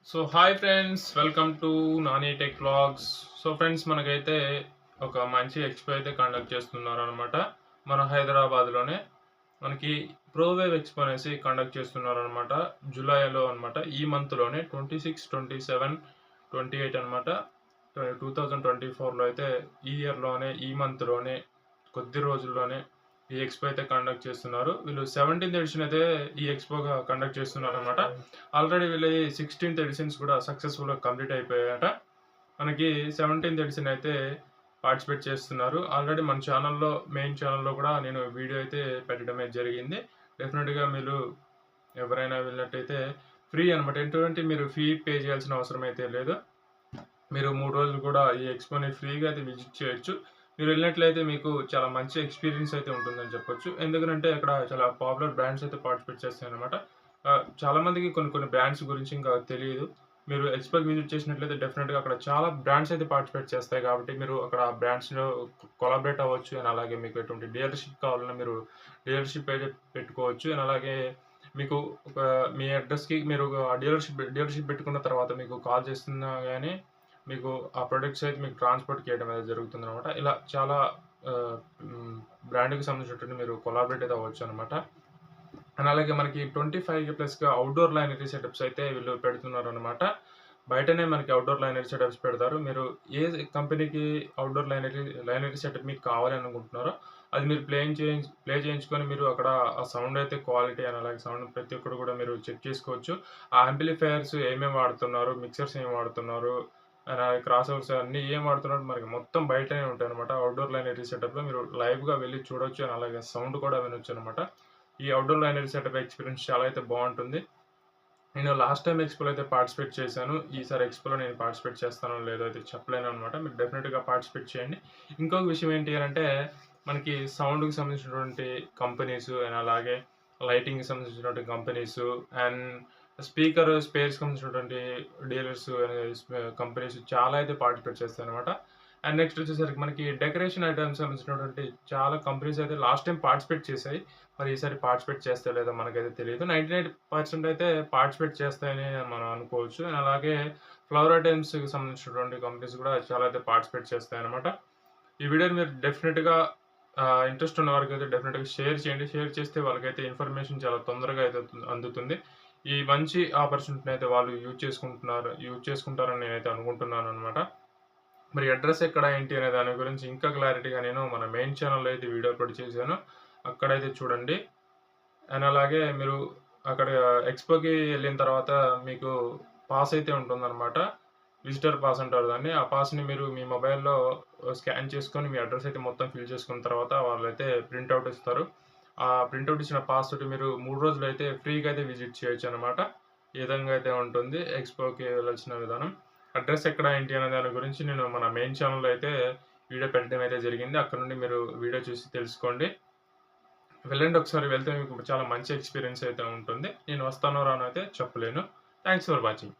So hi friends, welcome to Nani tech vlogs. So friends, మనకైతే ఒక మంచి ఎక్స్పో అయితే కండక్ట్ చేస్తున్నారు అనమాట. మన హైదరాబాద్లోనే మనకి ప్రోవేవ్ ఎక్స్పో అనేసి కండక్ట్ చేస్తున్నారు అనమాట. జూలైలో అనమాట, ఈ మంత్లోనే 26, 27, 28 అనమాట. 2024లో అయితే ఈ ఇయర్లోనే, ఈ మంత్లోనే, కొద్ది రోజుల్లోనే ఈ ఎక్స్పో అయితే కండక్ట్ చేస్తున్నారు. వీళ్ళు 17th ఎడిషన్ అయితే ఈ ఎక్స్పోగా కండక్ట్ చేస్తున్నారు అనమాట. ఆల్రెడీ వీళ్ళ 16th ఎడిషన్స్ కూడా సక్సెస్ఫుల్గా కంప్లీట్ అయిపోయాయట. మనకి 17th ఎడిషన్ అయితే పార్టిసిపేట్ చేస్తున్నారు. ఆల్రెడీ మన ఛానల్లో, మెయిన్ ఛానల్లో కూడా నేను వీడియో అయితే పెట్టడమే జరిగింది. డెఫినెట్గా మీరు ఎవరైనా వెళ్ళినట్టయితే ఫ్రీ అనమాట. ఎటువంటి మీరు ఫీ పే చేయాల్సిన అవసరం అయితే లేదు. మీరు 3 రోజులు కూడా ఈ ఎక్స్పోని ఫ్రీగా అయితే విజిట్ చేయొచ్చు. మీరు వెళ్ళినట్లయితే మీకు చాలా మంచి ఎక్స్పీరియన్స్ అయితే ఉంటుందని చెప్పొచ్చు. ఎందుకంటే అక్కడ చాలా పాపులర్ బ్రాండ్స్ అయితే పార్టిసిపేట్ చేస్తాయన్నమాట. చాలామందికి కొన్ని కొన్ని బ్రాండ్స్ గురించి ఇంకా తెలియదు. మీరు ఎక్స్పోకి విజిట్ చేసినట్లయితే డెఫినెట్‌గా అక్కడ చాలా బ్రాండ్స్ అయితే పార్టిసిపేట్ చేస్తాయి కాబట్టి మీరు అక్కడ ఆ బ్రాండ్స్‌లో కొలాబరేట్ అవ్వచ్చు. అండ్ అలాగే మీకు ఎటువంటి డీలర్‌షిప్ కావాలన్నా మీరు డీలర్‌షిప్ అయితే పెట్టుకోవచ్చు. అండ్ అలాగే మీకు ఒక మీ అడ్రస్‌కి మీరు ఆ డీలర్‌షిప్ పెట్టుకున్న తర్వాత మీకు కాల్ చేస్తున్నా గాని మీకు ఆ ప్రొడక్ట్స్ అయితే మీకు ట్రాన్స్‌పోర్ట్ చేయడం అనేది జరుగుతుందనమాట. ఇలా చాలా ఆహ్, బ్రాండ్‌కి సంబంధించినటువంటి మీరు కొలాబరేట్ అయితే అవ్వచ్చనమాట. అండ్ అలాగే మనకి 25 ప్లస్‌గా అవుట్‌డోర్ లైనరీ సెటప్స్ అయితే వీళ్ళు పెడుతున్నారనమాట. బయటనే మనకి అవుట్‌డోర్ లైనరీ సెటప్స్ పెడతారు. మీరు ఏ కంపెనీకి అవుట్‌డోర్ లైనరీ సెటప్ మీకు కావాలి అనుకుంటున్నారో అది మీరు ప్లే చేయించుకొని మీరు అక్కడ ఆ సౌండ్ అయితే క్వాలిటీ అండ్ అలాగే సౌండ్ ప్రతి ఒక్కటి కూడా మీరు చెక్ చేసుకోవచ్చు. ఆ యాంప్లిఫైయర్స్ ఏమేమి వాడుతున్నారు, మిక్సర్స్ ఏమి వాడుతున్నారు, అండ్ అలాగే క్రాస్ ఓవర్స్ అన్నీ ఏం వాడుతున్నారు మనకి మొత్తం బయటనే ఉంటాయనమాట. అవుట్‌డోర్ లైనరీ సెటప్‌లో మీరు లైవ్‌గా వెళ్లి చూడొచ్చు. అండ్ అలాగే సౌండ్ కూడా వినొచ్చనమాట. ఈ అవుట్‌డోర్ లైనరీ సెటప్ ఎక్స్‌పీరియన్స్ చాలా అయితే బావుంటుంది. నేను లాస్ట్ టైమ్ ఎక్స్‌పోలో అయితే పార్టిసిపేట్ చేశాను. ఈసారి ఎక్స్‌పోలో నేను పార్టిసిపేట్ చేస్తానో లేదో అయితే చెప్పలేననమాట. మీరు డెఫినిట్‌గా పార్టిసిపేట్ చేయండి. ఇంకొక విషయం ఏంటి అనంటే, మనకి సౌండ్‌కి సంబంధించినటువంటి కంపెనీసు అండ్ అలాగే లైటింగ్‌కి సంబంధించినటువంటి కంపెనీసు అండ్ స్పేర్స్‌కి సంబంధించినటువంటి డీలర్స్ కంపెనీస్ చాలా అయితే పార్టిసిపేట్ చేస్తాయనమాట. అండ్ నెక్స్ట్ వచ్చేసరికి మనకి డెకరేషన్ ఐటెమ్స్ సంబంధించినటువంటి చాలా కంపెనీస్ అయితే లాస్ట్ టైమ్ పార్టిసిపేట్ చేశాయి. మరి ఈసారి పార్టిసిపేట్ చేస్తాయో లేదో మనకైతే తెలీదు. 99% అయితే పార్టిసిపేట్ చేస్తాయని మనం అనుకోవచ్చు. అండ్ అలాగే ఫ్లవర్ ఐటెమ్స్‌కి సంబంధించినటువంటి కంపెనీస్ కూడా చాలా అయితే పార్టిసిపేట్ చేస్తాయన్నమాట. ఈ వీడియోని మీరు డెఫినిట్‌గా ఇంట్రెస్ట్ ఉన్న వారికైతే డెఫినిట్‌గా షేర్ చేయండి. షేర్ చేస్తే వాళ్ళకైతే ఇన్ఫర్మేషన్ చాలా తొందరగా అయితే అందుతుంది. ఈ మంచి ఆపర్చునిటీని అయితే వాళ్ళు యూజ్ చేసుకుంటారని నేనైతే అనుకుంటున్నాననమాట. మరి అడ్రస్ ఎక్కడ ఏంటి అనే దాని గురించి ఇంకా క్లారిటీగా నేను మన మెయిన్ ఛానెల్‌లో అయితే వీడియో అప్‌లోడ్ చేశాను. అక్కడైతే చూడండి. అండ్ అలాగే మీరు అక్కడ ఎక్స్‌పోకి ఎళ్ళిన తర్వాత మీకు పాస్ అయితే ఉంటుందనమాట. విజిటర్ పాస్ అంటారు దాన్ని. ఆ పాస్‌ని మీరు మీ మొబైల్‌లో స్కాన్ చేసుకొని మీ అడ్రెస్ అయితే మొత్తం ఫిల్ చేసుకున్న తర్వాత వాళ్ళైతే ప్రింట్ ఔట్ ఇస్తారు. ఆ ప్రింట్ ఔట్ ఇచ్చిన పాస్ తోటి మీరు 3 రోజులైతే ఫ్రీగా అయితే విజిట్ చేయొచ్చనమాట. ఈ విధంగా అయితే ఉంటుంది ఎక్స్‌పోకి వెళ్ళాల్సిన విధానం. అడ్రస్ ఎక్కడ ఏంటి అనే దాని గురించి నేను మన మెయిన్ ఛానెల్‌లో అయితే వీడియో పెట్టడం అయితే జరిగింది. అక్కడ నుండి మీరు వీడియో చూసి తెలుసుకోండి. వెళ్ళండి ఒకసారి. వెళ్తే మీకు చాలా మంచి ఎక్స్‌పీరియన్స్ అయితే ఉంటుంది. నేను వస్తానో రానో అయితే చెప్పలేను. Thanks for watching.